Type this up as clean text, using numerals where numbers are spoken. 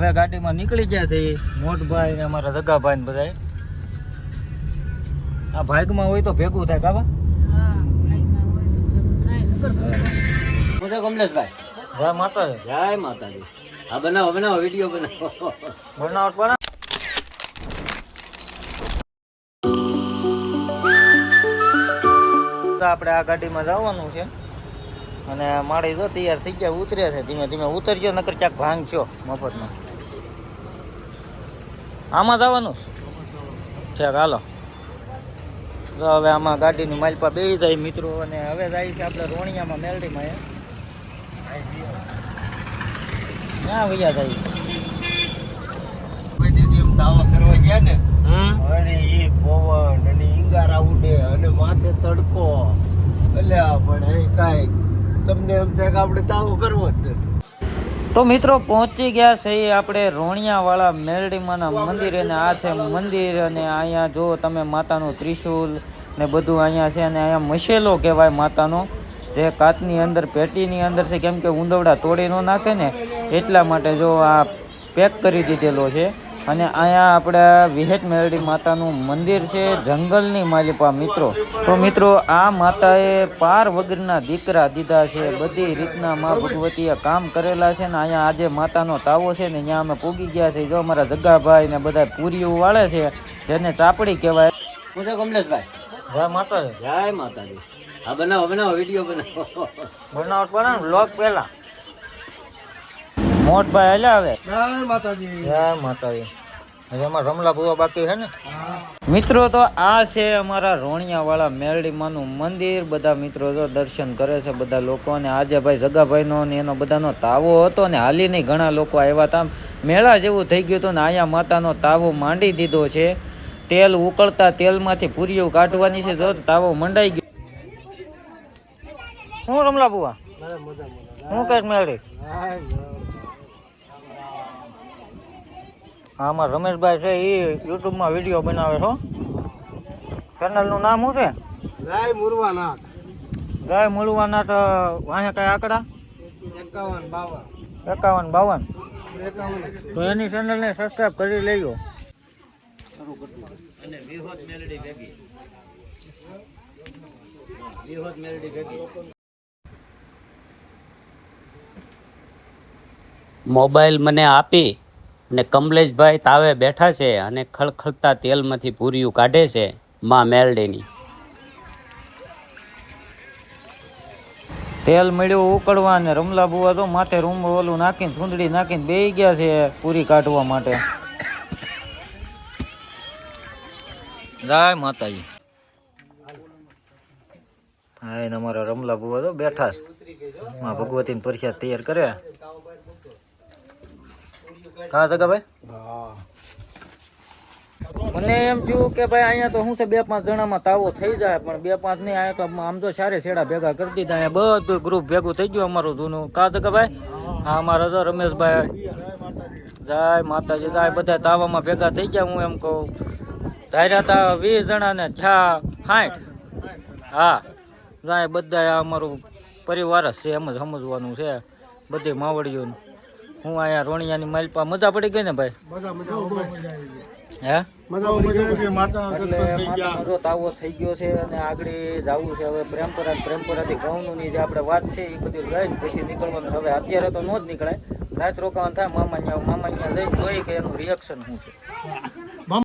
હવે ગાડીમાં નીકળી ગયા છે મોટભાઈ ને અમારા જગાભાઈ ને બધા. આ ભાગમાં હોય તો ભેગું થાય કાબા. કમલેશભાઈ જય માતાજી. જય માતાજી. હા બનાવો બનાવો વિડીયો બનાવો. બનાવો પણ આપણે આ ગાડીમાં જવાનું છે અને માળી જો તૈયાર થઈ ગયા ઉતરે છે. ધીમે ધીમે ઉતરજો નકર ક્યાંક ભાંગ છો મફતમાં. આમાં જવાનું છે હાલો. તો હવે આમાં ગાડીની માલપા બેસી જાય મિત્રો અને હવે જાય છે આપણે રોણિયામાં મેલડીમાં. ક્યાં વૈયા જાય દાવા કરવા ગયા ને અરે એ પવન અને ઈંગારા ઉડે અને માથે તડકો એટલે પણ કાંઈ તમને એમ થાય કે આપણે તાવો કરવો જ નથી. તો મિત્રો પહોંચી ગયા છે આપણે રોણિયાવાળા મેલડીમાના મંદિરે ને આ છે મંદિર અને અહીંયા જો તમે માતાનું ત્રિશુલ ને બધું અહીંયા છે અને અહીંયા મશેલો કહેવાય માતાનો જે કાચની અંદર પેટીની અંદર છે કેમ કે ઊંદવડા તોડી ન નાખે ને એટલા માટે જો આ પેક કરી દીધેલો છે. અને અહીંયા આપણે વિહેત મેલડી માતાનું મંદિર છે જંગલની માલિપા મિત્રો. તો મિત્રો આ માતાએ પાર વગરના દીકરા દીધા છે. બધી રીતના મા ભગવતીએ કામ કરેલા છે ને અહીંયા આજે માતાનો તાવો છે ને અહીંયા અમે પૂગી ગયા છે. જો અમારા જગાભાઈ ને બધા પૂરીઓ વાળે છે જેને ચાપડી કહેવાય. શું છે કમલેશભાઈ? જય માતાજી. જય માતાજી. હા બનાવો બનાવો વિડીયો બનાવો. બનાવો પણ વ્લોગ પહેલા મોટભાઈ હાલ્યા આવે. જય માતાજી. જય માતાજી. એમાં રમલા ભૂવા બાકી છે ને મિત્રો. તો આ છે અમારા રોણિયાવાળા મેલડીમાનું મંદિર. બધા મિત્રો તો દર્શન કરે છે બધા લોકો. અને આજે ભાઈ જગાભાઈનો ને એનો બધાનો તાવો હતો ને હાલી નહીં ઘણા લોકો આવ્યા હતા. મેળા જેવું થઈ ગયું હતું ને અહીંયા માતાનો તાવો માંડી દીધો છે. તેલ ઉકળતા તેલમાંથી પૂરીઓ કાઢવાની છે. જો તાવો મંડાઈ ગયો. હું રમલા ભૂવા હું કઈક મેળડી. આમાં રમેશભાઈ છે એ યુટ્યુબમાં વિડીયો બનાવે છો. ચેનલનું નામ શું છે? જય મુરવાનાથ. જય મુરવાનાથ. વાંહે કઈ આંકડા 51 52. તો એની ચેનલને સબસ્ક્રાઇબ કરી લેજો. અને વિહોત મેલડી ભેગી. વિહોત મેલડી ભેગી. મોબાઈલ મને આપી અને કમલેશભાઈ તાવે બેઠા છે અને ખળખળતા તેલમાંથી પૂરીયું કાઢે છે માં મેલડીની. તેલ મળ્યું ઉકળવા અને રમલા બુવા તો માથે રૂમ ઓલું નાખીને સુંદડી નાખીને બેસી ગયા છે પૂરી કાઢવા માટે. જય માતાજી. હા એને અમારા રમલા બુવા તો બેઠા માં ભગવતીની પ્રસાદ તૈયાર કરે. હા જગાભાઈ મને એમ થયું કે ભાઈ અહીંયા તો શું છે 2-5 જણામાં તાવો થઈ જાય પણ 2-5 નહીં. અહીંયા તો આમ તો સારે શેડા ભેગા કરી દીધા. અહીંયા બધું ગ્રુપ ભેગું થઈ ગયું અમારું જૂનું. કા જગાભાઈ? હા અમારા જો રમેશભાઈ. જય માતાજી. જાય બધા તાવામાં ભેગા થઈ ગયા. હું એમ કહું ધાર્યા હતા 20 જણાને થયા 60. હા જાય બધા અમારું પરિવાર જ છે એમ જ સમજવાનું છે બધી માવડીઓનું. હું અહીંયા રોણિયાની માલપા મજા પડી ગઈ ને ભાઈ? હે એટલે તાવો થઈ ગયો છે અને આગળ જવું છે હવે પ્રેમપરાથી ઘઉંનું ની જે આપણે વાત છે એ બધી લઈને પછી નીકળવાનું. હવે અત્યારે તો નો જ નીકળાય. રાત રોકાવાનું થાય મામા ત્યાં જઈને જોઈએ કે એનું રિએક્શન શું છે.